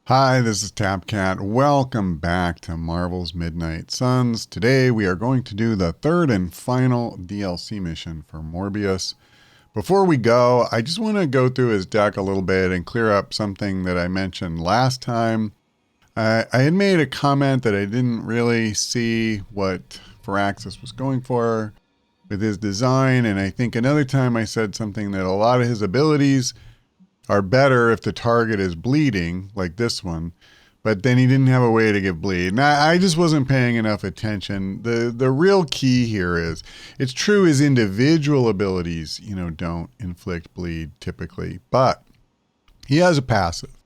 Hi, this is TapCat. Welcome back to Marvel's Midnight Suns. Today we are going to do the third and final DLC mission for Morbius. Before we go, I just want to go through his deck a little bit and clear up something that I mentioned last time. I had made a comment that I didn't really see what Firaxis was going for with his design, and I think another time I said something that a lot of his abilities are better if the target is bleeding, like this one, but then he didn't have a way to give bleed. And I just wasn't paying enough attention. The real key here is, it's true his individual abilities, don't inflict bleed typically, but he has a passive.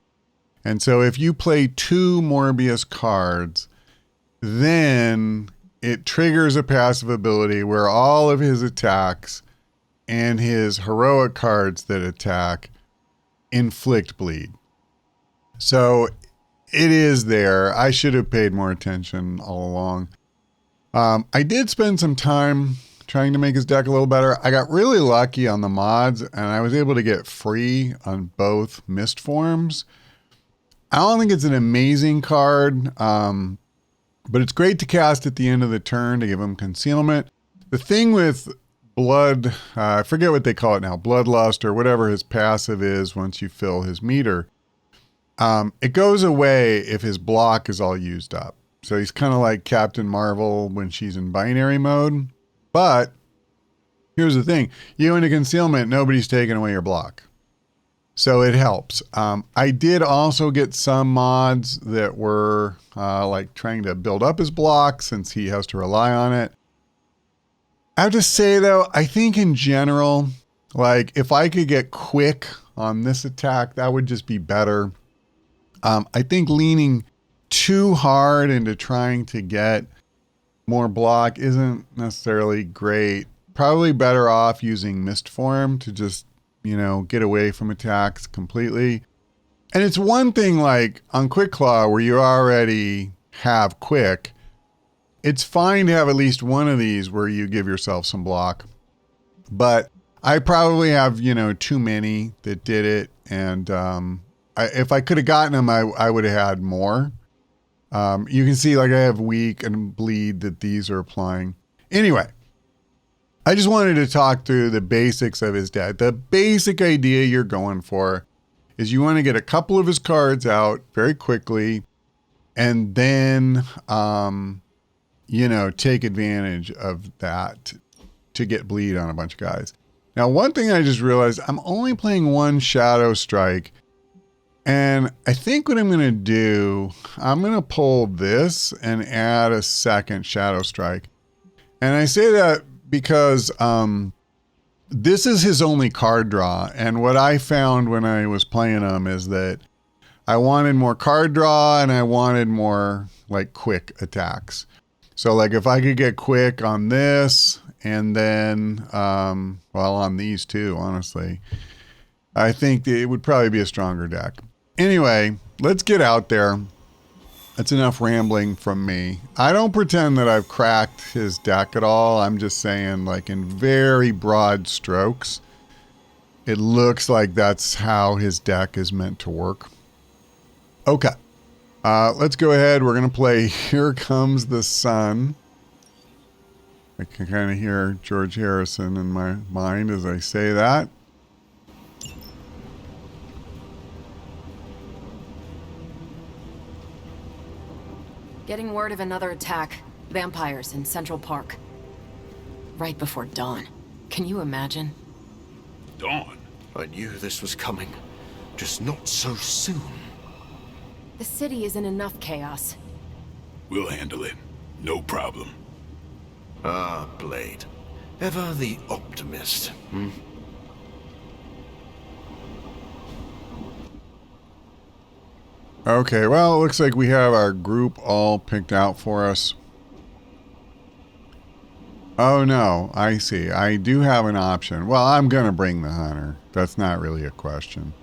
And so if you play 2 Morbius cards, then it triggers a passive ability where all of his attacks and his heroic cards that attack inflict bleed. So it is there. I should have paid more attention all along. I did spend some time trying to make his deck a little better. I got really lucky on the mods and I was able to get free on both mist forms. I don't think it's an amazing card, but it's great to cast at the end of the turn to give him concealment. The thing with blood, I forget what they call it now, bloodlust or whatever his passive is once you fill his meter. It goes away if his block is all used up. So he's kind of like Captain Marvel when she's in binary mode. But here's the thing, you into concealment, nobody's taking away your block. So it helps. I did also get some mods that were like trying to build up his block since he has to rely on it. I have to say though, I think in general, like if I could get quick on this attack, that would just be better. I think leaning too hard into trying to get more block isn't necessarily great. Probably better off using mist form to just, get away from attacks completely. And it's one thing like on Quick Claw where you already have quick. It's fine to have at least one of these where you give yourself some block. But I probably have, too many that did it. And if I could have gotten them, I would have had more. You can see like I have weak and bleed that these are applying. Anyway, I just wanted to talk through the basics of his deck. The basic idea you're going for is you want to get a couple of his cards out very quickly and then take advantage of that to get bleed on a bunch of guys. Now, one thing I just realized, I'm only playing 1 Shadow Strike. And I think what I'm going to do, I'm going to pull this and add a second Shadow Strike. And I say that because this is his only card draw. And what I found when I was playing him is that I wanted more card draw and I wanted more like quick attacks. So like if I could get quick on this and then, on these two, honestly, I think it would probably be a stronger deck. Anyway, let's get out there. That's enough rambling from me. I don't pretend that I've cracked his deck at all. I'm just saying like in very broad strokes, it looks like that's how his deck is meant to work. Okay. Let's go ahead. We're going to play Here Comes the Sun. I can kind of hear George Harrison in my mind as I say that. Getting word of another attack. Vampires in Central Park. Right before dawn. Can you imagine? Dawn? I knew this was coming. Just not so soon. The city is in enough chaos. We'll handle it. No problem. Ah, Blade. Ever the optimist, hmm? Okay, well, it looks like we have our group all picked out for us. Oh no, I see. I do have an option. Well, I'm going to bring the hunter. That's not really a question.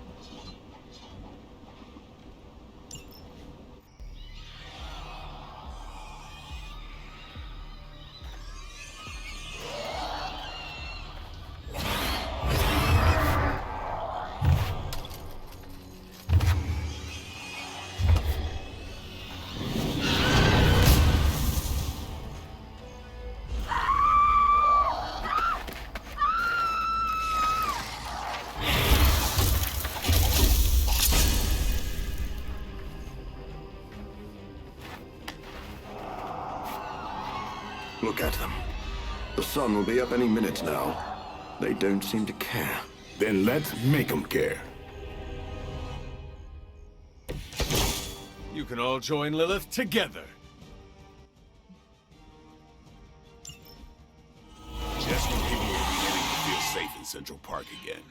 Look at them. The sun will be up any minute now. They don't seem to care. Then let's make them care. You can all join Lilith together. Just when people are beginning to feel safe in Central Park again.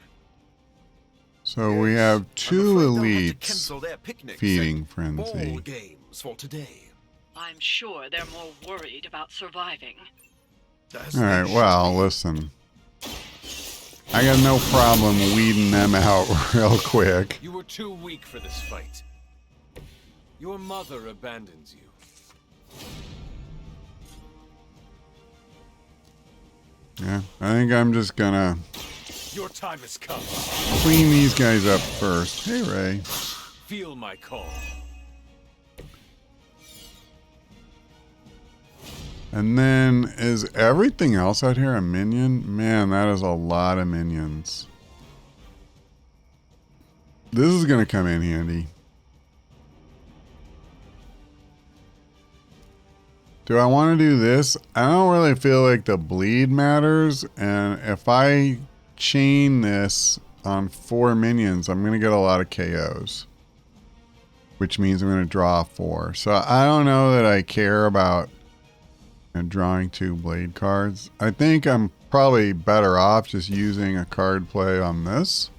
So we have two I'm afraid they'll have to elites cancel their picnics feeding and frenzy. ball games for today. I'm sure they're more worried about surviving. As All right, they well, listen. I got no problem weeding them out real quick. You were too weak for this fight. Your mother abandons you. Yeah, I think I'm just gonna Your time has come. clean these guys up first. Hey, Ray. Feel my call. And then, is everything else out here a minion? Man, that is a lot of minions. This is going to come in handy. Do I want to do this? I don't really feel like the bleed matters. And if I chain this on 4 minions, I'm going to get a lot of KOs. Which means I'm going to draw 4. So I don't know that I care about and drawing 2 blade cards. I think I'm probably better off just using a card play on this.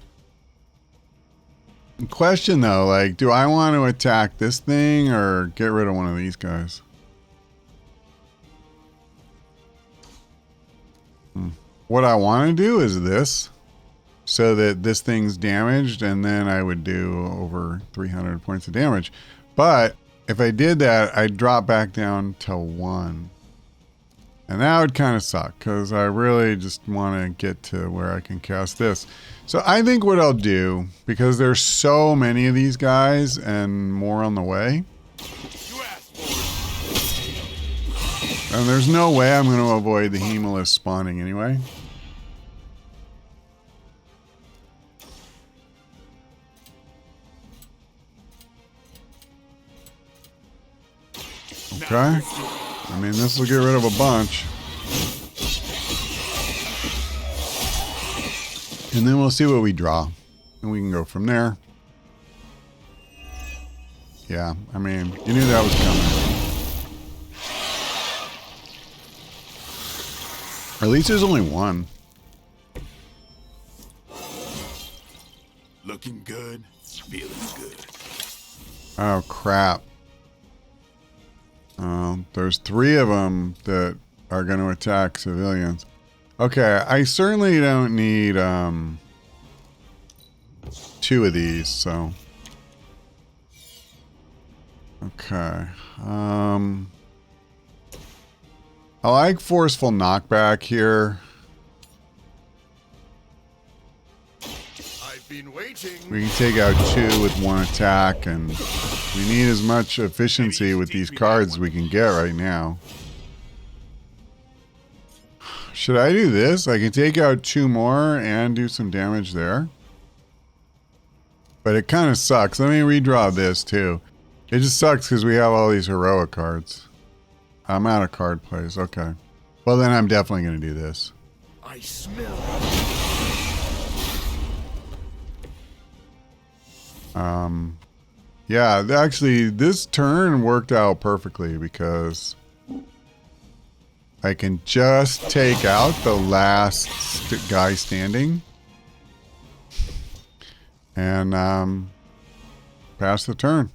Question though, like, do I want to attack this thing or get rid of one of these guys? What I want to do is this, so that this thing's damaged, and then I would do over 300 points of damage. But if I did that, I'd drop back down to 1. And that would kind of suck, because I really just want to get to where I can cast this. So I think what I'll do, because there's so many of these guys and more on the way, and there's no way I'm going to avoid the Hemalist spawning anyway. Okay. I mean, this will get rid of a bunch. And then we'll see what we draw. And we can go from there. Yeah, I mean, you knew that was coming. Or at least there's only one. Looking good, feeling good. Oh, crap. There's 3 of them that are going to attack civilians. Okay, I certainly don't need 2 of these, so. Okay. I like forceful knockback here. I've been waiting. We can take out 2 with 1 attack, and we need as much efficiency with these cards we can get right now. Should I do this? I can take out 2 more and do some damage there. But it kind of sucks. Let me redraw this too. It just sucks because we have all these heroic cards. I'm out of card plays. Okay. Well, then I'm definitely going to do this. I smell. Yeah, actually, this turn worked out perfectly because I can just take out the last guy standing and pass the turn.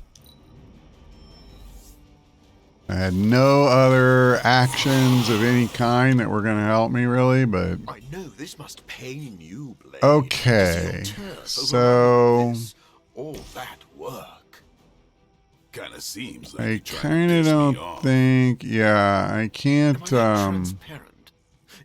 I had no other actions of any kind that were going to help me really, but I know this must pain you, Blade. okay. To see your turf So overrun this, all that work. Kinda seems like I you're trying to kind of piss me don't off. think, yeah, I Am can't, I transparent?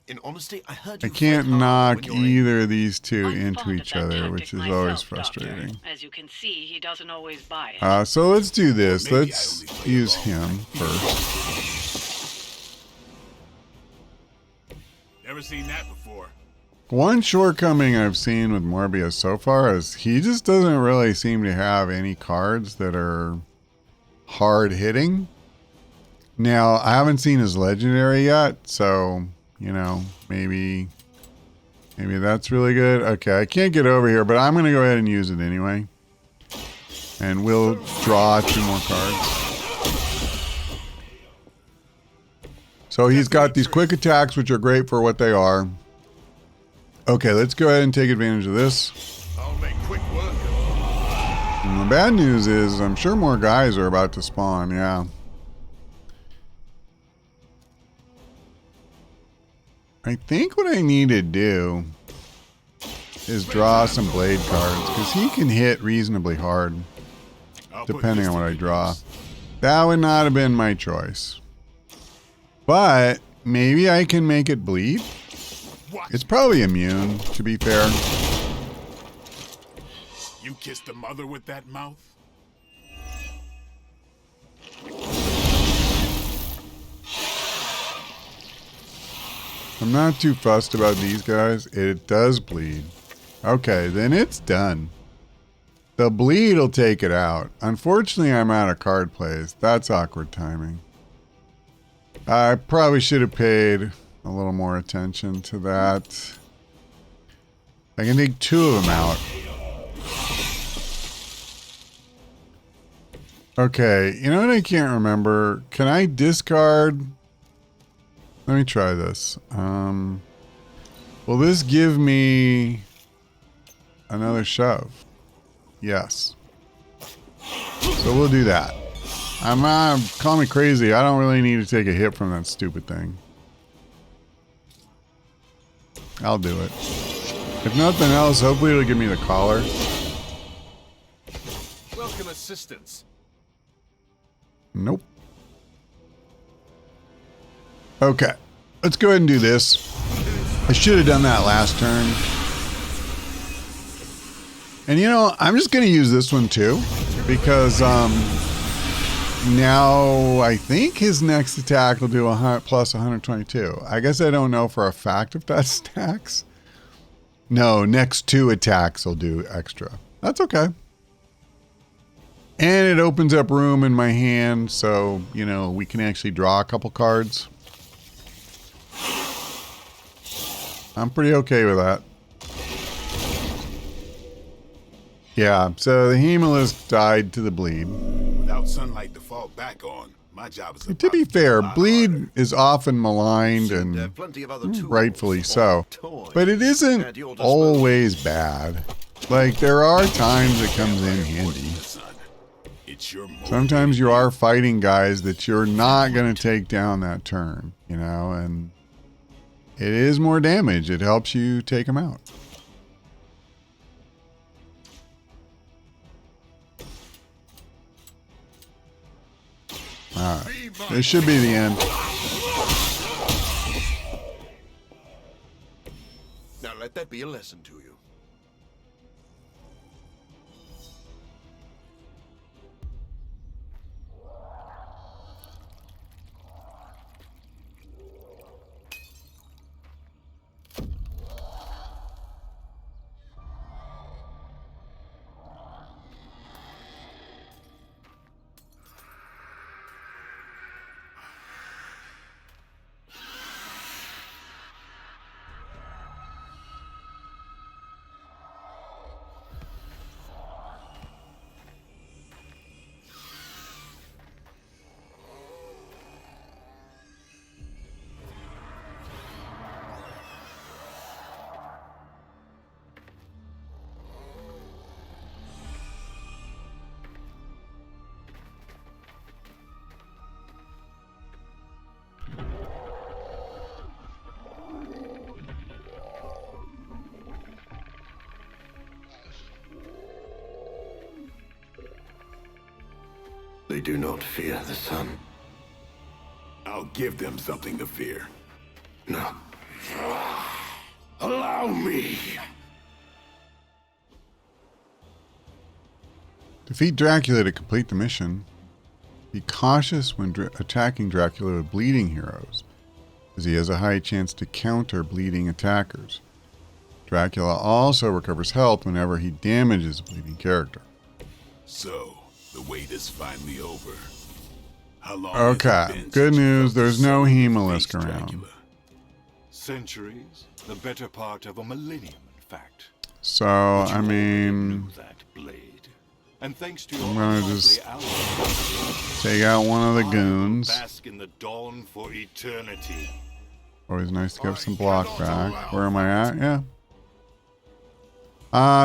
In honesty, I heard I you can't fight hard knock when you're either of these 2 I'm into fond of each that other, tactic which is myself, always Doctor. frustrating. As you can see, he doesn't always buy it. So let's do this. Maybe I Let's only play use along. him first. Never seen that before. One shortcoming I've seen with Morbius so far is he just doesn't really seem to have any cards that are hard hitting. Now, I haven't seen his legendary yet, so, you know, maybe that's really good. Okay, I can't get over here, but I'm going to go ahead and use it anyway. And we'll draw 2 more cards. So he's got these quick attacks, which are great for what they are. Okay, let's go ahead and take advantage of this. I'll make quick work. And the bad news is I'm sure more guys are about to spawn, yeah. I think what I need to do is draw some blade cards, because he can hit reasonably hard, depending on what I draw. That would not have been my choice. But maybe I can make it bleed? It's probably immune, to be fair. You kissed the mother with that mouth? I'm not too fussed about these guys. It does bleed. Okay, then it's done. The bleed will take it out. Unfortunately, I'm out of card plays. That's awkward timing. I probably should have paid a little more attention to that. I can take 2 of them out. Okay, you know what I can't remember? Can I discard? Let me try this. Will this give me another shove? Yes. So we'll do that. Call me crazy. I don't really need to take a hit from that stupid thing. I'll do it. If nothing else, hopefully it'll give me the collar. Welcome assistance. Nope. Okay. Let's go ahead and do this. I should have done that last turn. And you know, I'm just going to use this one too. Because, now, I think his next attack will do plus 122. I guess I don't know for a fact if that stacks. No, next 2 attacks will do extra. That's okay. And it opens up room in my hand, so, you know, we can actually draw a couple cards. I'm pretty okay with that. Yeah, so the Hemolyst died to the bleed. Without sunlight to fall back on, my job is To be fair, bleed is often maligned and rightfully so. But it isn't always bad. Like, there are times it comes in handy. Sometimes you are fighting guys that you're not going to take down that turn, you know, and it is more damage. It helps you take them out. Alright, this should be the end. Now let that be a lesson to you. They do not fear the sun. I'll give them something to fear. No. Allow me! Defeat Dracula to complete the mission. Be cautious when attacking Dracula with bleeding heroes, as he has a high chance to counter bleeding attackers. Dracula also recovers health whenever he damages a bleeding character. So, the wait is finally over. How long has it Okay, been good since you news. felt the There's no soul of Hemalisk face around. Dracula? Centuries, the better part of a millennium, in fact. So, But you I already mean, knew that blade. And thanks to your I'm gonna unlikely just ally, take out one of the I will goons. bask in the dawn for eternity. Always nice to give I some block cannot back. allow Where am I at? Yeah.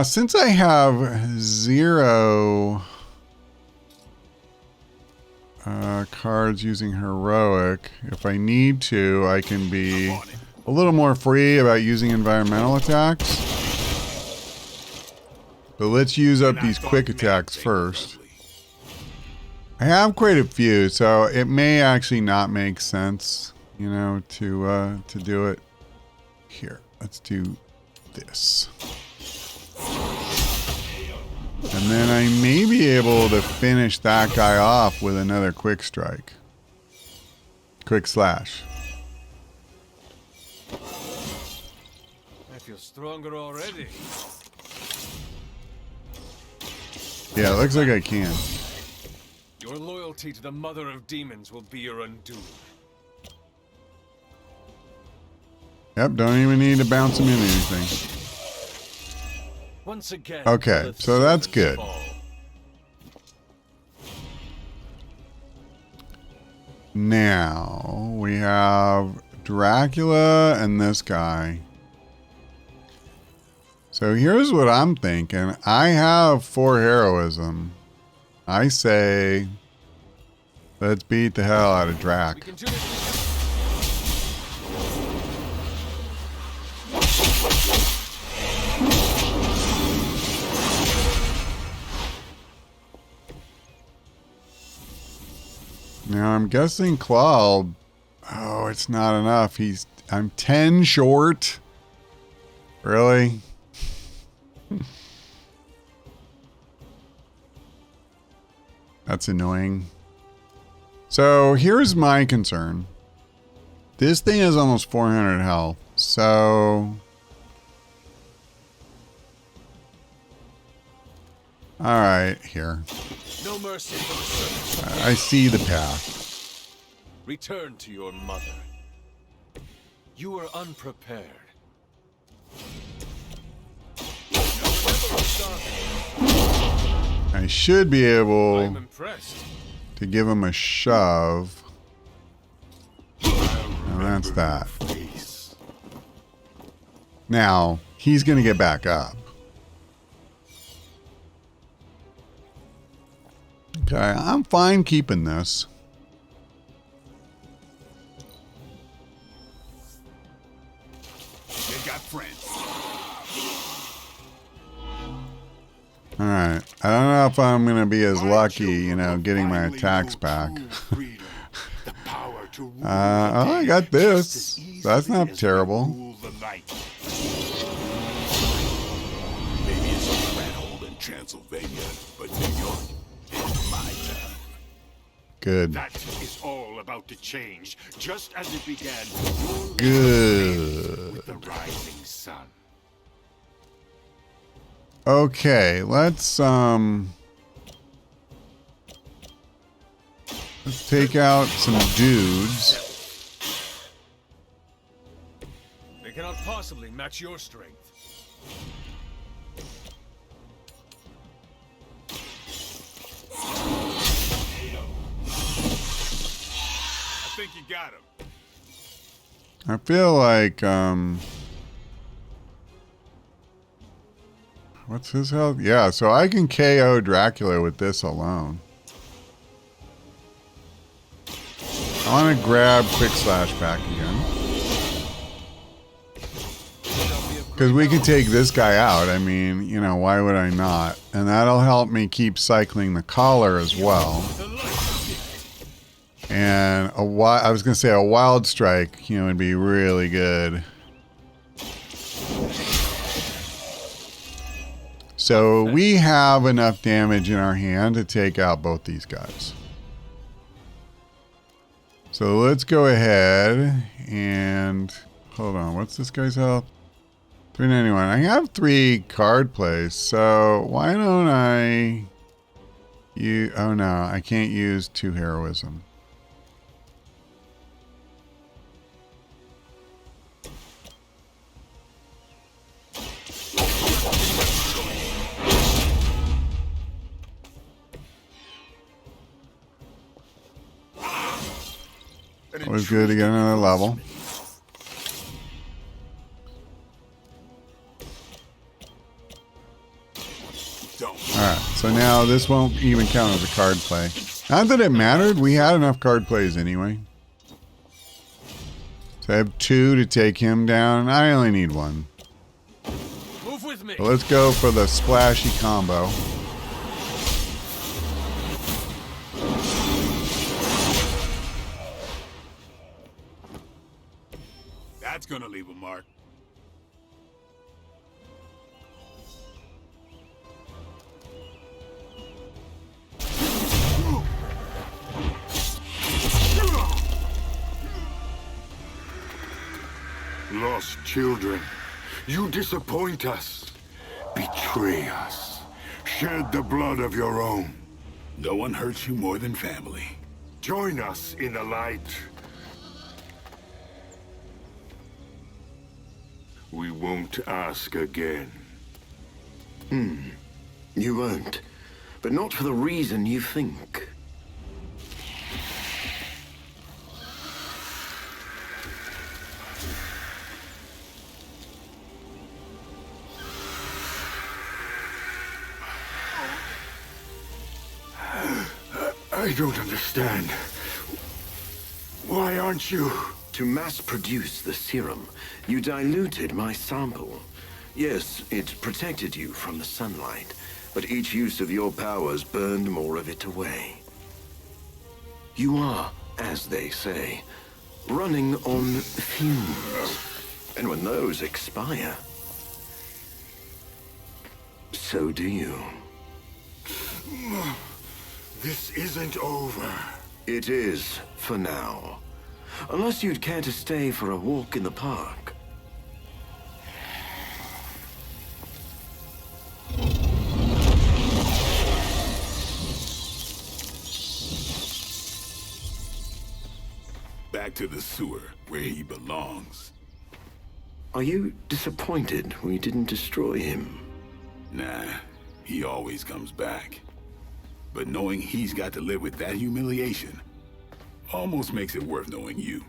Since I have 0 cards using heroic, if I need to, I can be a little more free about using environmental attacks. But let's use up these quick attacks first. I have quite a few, so it may actually not make sense, you know, to do it. Here, let's do this. And then I may be able to finish that guy off with another quick strike. Quick slash. I feel stronger already. Yeah, it looks like I can. Your loyalty to the mother of demons will be your undoing. Yep, don't even need to bounce him into anything. Once again, Okay, Lilith's so that's servants good. fall. Now, we have Dracula and this guy. So here's what I'm thinking. I have 4 heroism. I say, let's beat the hell out of We Drac. can do it. Now I'm guessing Claw. Oh, it's not enough. I'm 10 short. Really? That's annoying. So here's my concern. This thing is almost 400 health. So all right, here. No mercy for the servants. I see the path. Return to your mother. You were unprepared. I should be I'm able impressed. to give him a shove. And that's that. Face. Now, he's going to get back up. Okay, I'm fine keeping this. You got friends. Alright, I don't know if I'm going to be as My lucky, children you know, will getting my finally attacks know back. true freedom, the power to rule the Oh, I day got just this. as easily That's not as they terrible. rule the night. Maybe it's a rat hole in Transylvania, but New York is my town. Good. That is all about to change, just as it began. Good. With the rising sun. Okay, let's take out some dudes. They cannot possibly match your strength. I think you got him. I feel like what's his health? Yeah, so I can KO Dracula with this alone. I want to grab Quick Slash back again. Because we can take this guy out. I mean, you know, why would I not? And that'll help me keep cycling the collar as well. And I was going to say a Wild Strike, you know, would be really good. So we have enough damage in our hand to take out both these guys. So let's go ahead and hold on. What's this guy's health? 391. I have 3 card plays, so why don't I use... Oh no, I can't use 2 heroism. Always good to get another level. Alright, so now this won't even count as a card play. Not that it mattered, we had enough card plays anyway. So I have 2 to take him down. I only need 1. Move with me. So let's go for the splashy combo. That's gonna leave a mark. Lost children, you disappoint us, betray us, shed the blood of your own. No one hurts you more than family. Join us in the light. We won't ask again. You won't. But not for the reason you think. I don't understand. Why aren't you? To mass produce the serum, you diluted my sample. Yes, it protected you from the sunlight, but each use of your powers burned more of it away. You are, as they say, running on fumes. And when those expire, so do you. This isn't over. It is, for now. Unless you'd care to stay for a walk in the park. Back to the sewer, where he belongs. Are you disappointed we didn't destroy him? Nah, he always comes back. But knowing he's got to live with that humiliation almost makes it worth knowing you.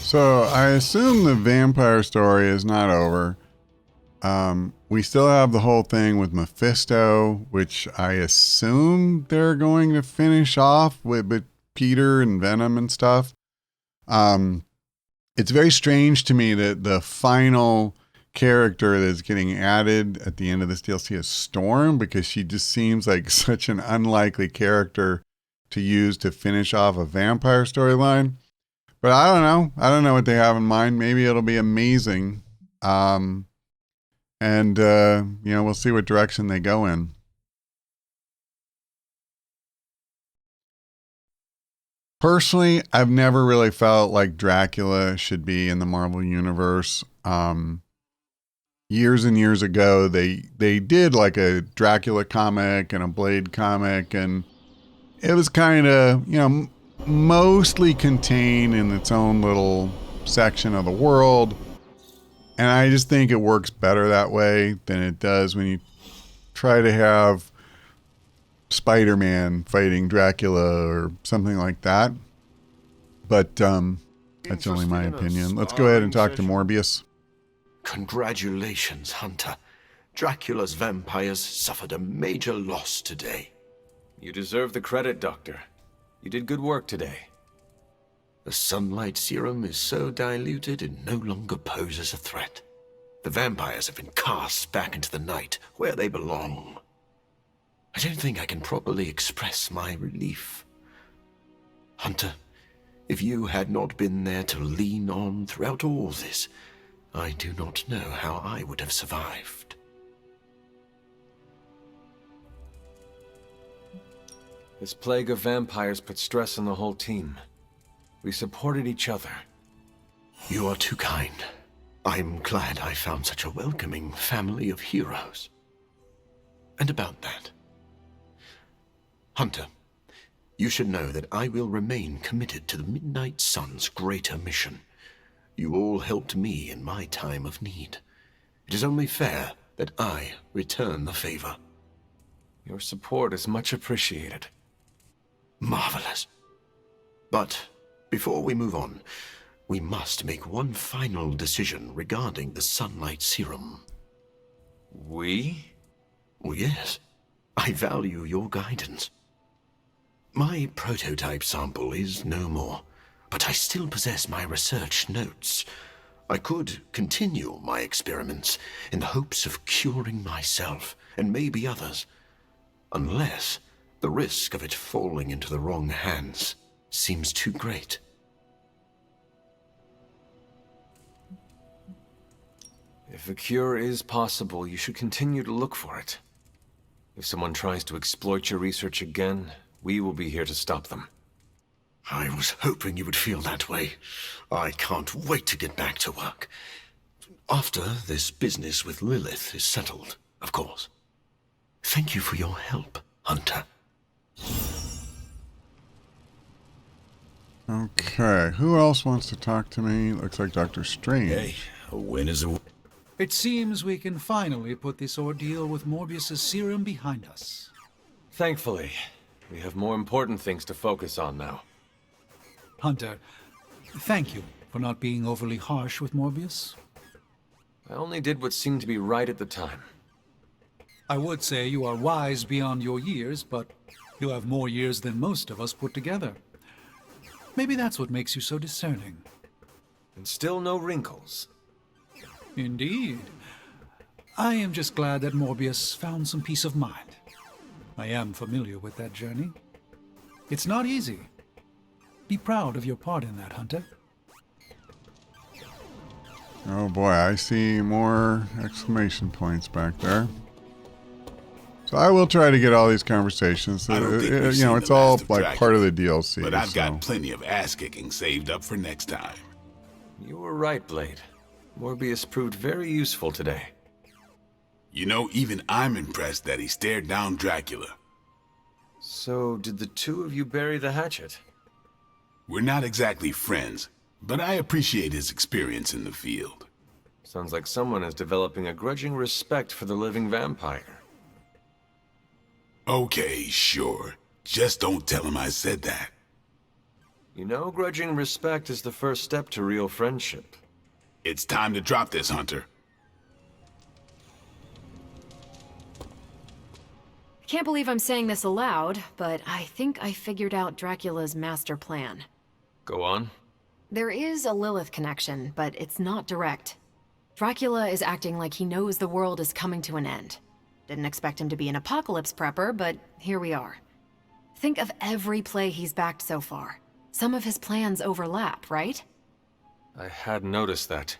So I assume the vampire story is not over. We still have the whole thing with Mephisto, which I assume they're going to finish off with Peter and Venom and stuff. It's very strange to me that the final character that's getting added at the end of this DLC is Storm, because she just seems like such an unlikely character to use to finish off a vampire storyline. But I don't know. I don't know what they have in mind. Maybe it'll be amazing. We'll see what direction they go in. Personally, I've never really felt like Dracula should be in the Marvel Universe. Years and years ago, they did like a Dracula comic and a Blade comic, and it was kind of, mostly contained in its own little section of the world. And I just think it works better that way than it does when you try to have Spider-Man fighting Dracula or something like that. But that's only my opinion. Let's go ahead and talk to Morbius. Congratulations, Hunter. Dracula's vampires suffered a major loss today. You deserve the credit, Doctor. You did good work today. The sunlight serum is so diluted it no longer poses a threat. The vampires have been cast back into the night, where they belong. I don't think I can properly express my relief. Hunter, if you had not been there to lean on throughout all this, I do not know how I would have survived. This plague of vampires put stress on the whole team. We supported each other. You are too kind. I'm glad I found such a welcoming family of heroes. And about that, Hunter, you should know that I will remain committed to the Midnight Sun's greater mission. You all helped me in my time of need. It is only fair that I return the favor. Your support is much appreciated. Marvelous. But before we move on, we must make one final decision regarding the Sunlight Serum. We? Oh, yes. I value your guidance. My prototype sample is no more, but I still possess my research notes. I could continue my experiments in the hopes of curing myself and maybe others, unless the risk of it falling into the wrong hands seems too great. If a cure is possible, you should continue to look for it. If someone tries to exploit your research again, we will be here to stop them. I was hoping you would feel that way. I can't wait to get back to work. After this business with Lilith is settled, of course. Thank you for your help, Hunter. Okay, who else wants to talk to me? Looks like Dr. Strange. Hey, a win is a win. It seems we can finally put this ordeal with Morbius' serum behind us. Thankfully, we have more important things to focus on now. Hunter, thank you for not being overly harsh with Morbius. I only did what seemed to be right at the time. I would say you are wise beyond your years, but you have more years than most of us put together. Maybe that's what makes you so discerning. And still no wrinkles. Indeed. I am just glad that Morbius found some peace of mind. I am familiar with that journey. It's not easy. Be proud of your part in that, Hunter. Oh boy, I see more exclamation points back there. So I will try to get all these conversations. I don't think we've You seen know, the it's all last of like Dracula, part of the DLC. But I've so. got plenty of ass-kicking saved up for next time. You were right, Blade. Morbius proved very useful today. You know, even I'm impressed that he stared down Dracula. So, did the two of you bury the hatchet? We're not exactly friends, but I appreciate his experience in the field. Sounds like someone is developing a grudging respect for the living vampire. Okay, sure. Just don't tell him I said that. You know, grudging respect is the first step to real friendship. It's time to drop this, Hunter. Can't believe I'm saying this aloud, but I think I figured out Dracula's master plan. Go on. There is a Lilith connection, but it's not direct. Dracula is acting like he knows the world is coming to an end. Didn't expect him to be an apocalypse prepper, but here we are. Think of every play he's backed so far. Some of his plans overlap, right? I had noticed that.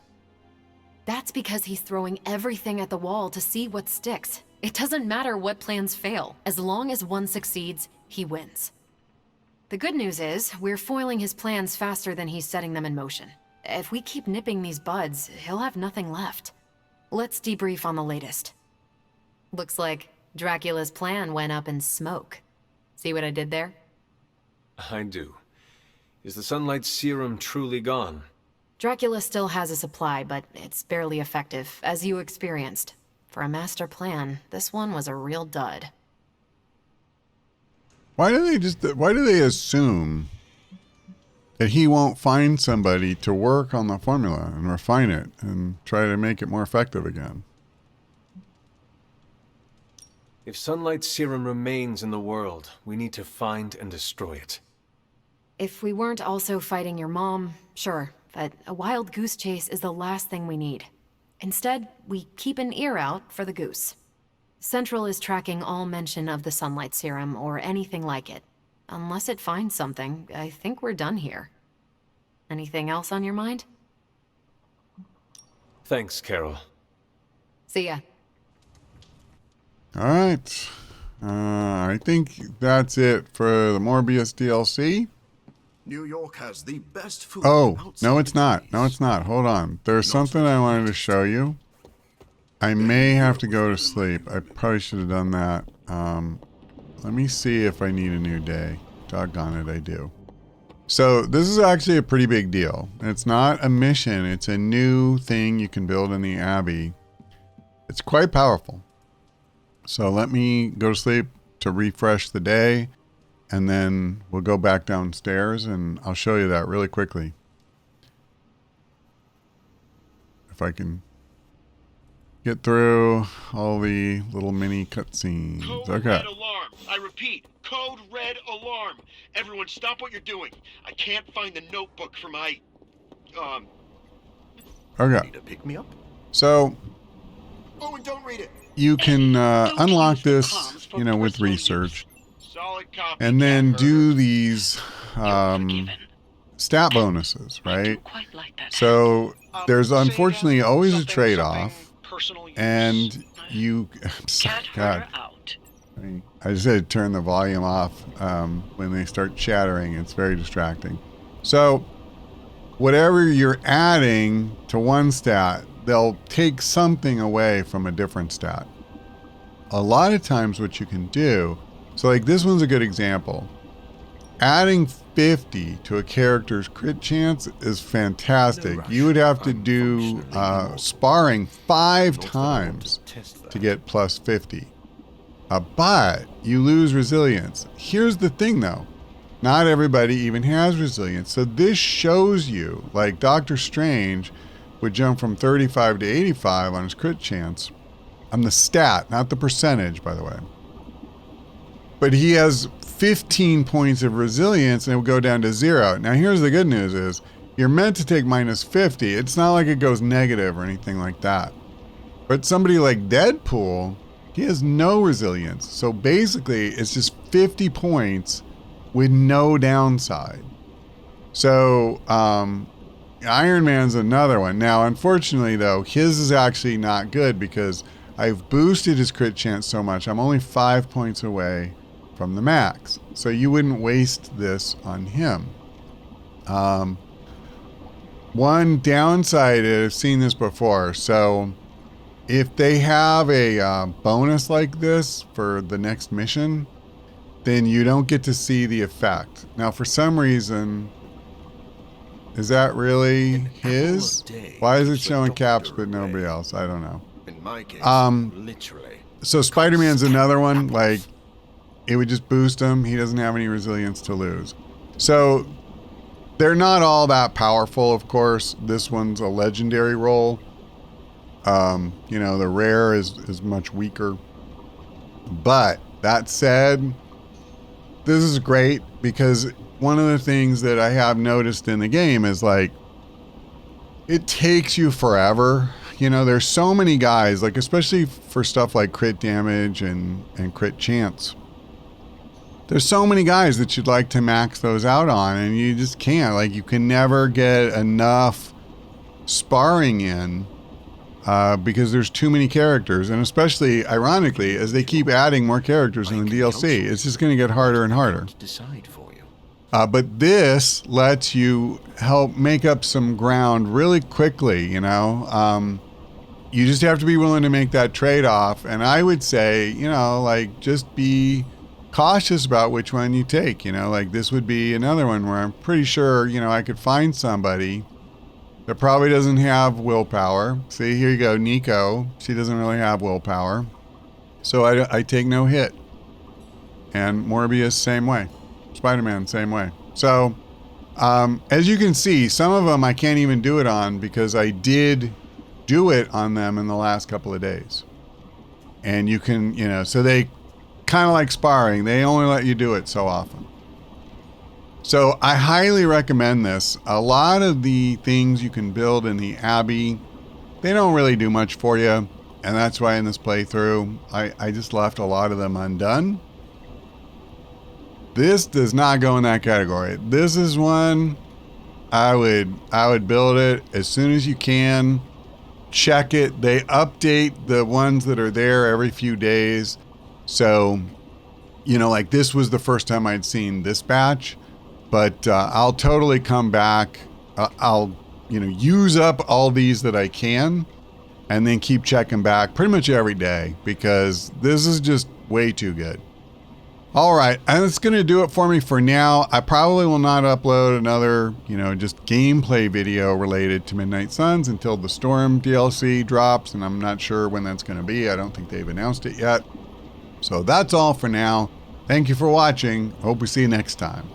That's because he's throwing everything at the wall to see what sticks. It doesn't matter what plans fail. As long as one succeeds, he wins. The good news is, we're foiling his plans faster than he's setting them in motion. If we keep nipping these buds, he'll have nothing left. Let's debrief on the latest. Looks like Dracula's plan went up in smoke. See what I did there? I do. Is the Sunlight Serum truly gone? Dracula still has a supply, but it's barely effective, as you experienced. For a master plan, this one was a real dud. Why do they assume that he won't find somebody to work on the formula and refine it and try to make it more effective again? If Sunlight Serum remains in the world, we need to find and destroy it. If we weren't also fighting your mom, sure, but a wild goose chase is the last thing we need. Instead, we keep an ear out for the goose. Central is tracking all mention of the Sunlight Serum or anything like it. Unless it finds something, I think we're done here. Anything else on your mind? Thanks, Carol. See ya. All right. I think that's it for the Morbius DLC. New York has the best food. Oh, no, it's not. No, it's not. Hold on. There's something I wanted to show you. I may have to go to sleep. I probably should have done that. Let me see if I need a new day. Doggone it, I do. So this is actually a pretty big deal. It's not a mission. It's a new thing you can build in the Abbey. It's quite powerful. So let me go to sleep to refresh the day, and then we'll go back downstairs and I'll show you that really quickly. If I can get through all the little mini cutscenes. Code red alarm. I repeat, code red alarm. Everyone stop what you're doing. I can't find the notebook for my, Okay. Need to pick me up? So Oh, and don't read it. you can Don't unlock use the this, comms for you know, with personal research, Solid copy. and then Cat do Herder. these Forgiven. stat bonuses, I right? don't quite like that. So there's Say unfortunately again. always a Something, trade-off, something personal use. and you, Cat God, herder out. I just had to turn the volume off when they start chattering. It's very distracting. So whatever you're adding to one stat, they'll take something away from a different stat. A lot of times what you can do, so like this one's a good example. Adding 50 to a character's crit chance is fantastic. You would have to do sparring 5 times to get plus 50. But you lose resilience. Here's the thing though. Not everybody even has resilience. So this shows you, like Doctor Strange would jump from 35 to 85 on his crit chance. On the stat, not the percentage, by the way. But he has 15 points of resilience and it would go down to 0. Now here's the good news is, you're meant to take minus 50. It's not like it goes negative or anything like that. But somebody like Deadpool, he has no resilience. So basically, it's just 50 points with no downside. So, Iron Man's another one. Now, unfortunately, though, his is actually not good because I've boosted his crit chance so much. I'm only 5 points away from the max. So you wouldn't waste this on him. One downside is, I've seen this before. So if they have a bonus like this for the next mission, then you don't get to see the effect. Now, for some reason, is that really his? Why is it showing Caps but nobody else? I don't know. In my case, literally. So Spider-Man's another one. Like, it would just boost him. He doesn't have any resilience to lose. So they're not all that powerful, of course. This one's a legendary role. You know, the rare is much weaker. But that said, this is great because one of the things that I have noticed in the game is like, it takes you forever. You know, there's so many guys, like especially for stuff like crit damage and crit chance. There's so many guys that you'd like to max those out on and you just can't. Like you can never get enough sparring in because there's too many characters. And especially, ironically, as they keep adding more characters in the DLC, it's just going to get harder and harder. Decide for you. But this lets you help make up some ground really quickly, you know. You just have to be willing to make that trade-off. And I would say, you know, like just be cautious about which one you take. You know, like this would be another one where I'm pretty sure, you know, I could find somebody that probably doesn't have willpower. See, here you go, Nico. She doesn't really have willpower. So I take no hit. And Morbius, same way. Spider-Man, same way. So, as you can see, some of them I can't even do it on because I did do it on them in the last couple of days. And you can, you know, so they kind of like sparring. They only let you do it so often. So I highly recommend this. A lot of the things you can build in the Abbey, they don't really do much for you. And that's why in this playthrough, I just left a lot of them undone. This does not go in that category. This is one I would build it as soon as you can. Check it. They update the ones that are there every few days. So, you know, like this was the first time I'd seen this batch, but I'll totally come back. I'll, you know, use up all these that I can and then keep checking back pretty much every day because this is just way too good. All right, and that's going to do it for me for now. I probably will not upload another, just gameplay video related to Midnight Suns until the Storm DLC drops, and I'm not sure when that's going to be. I don't think they've announced it yet. So that's all for now. Thank you for watching. Hope we see you next time.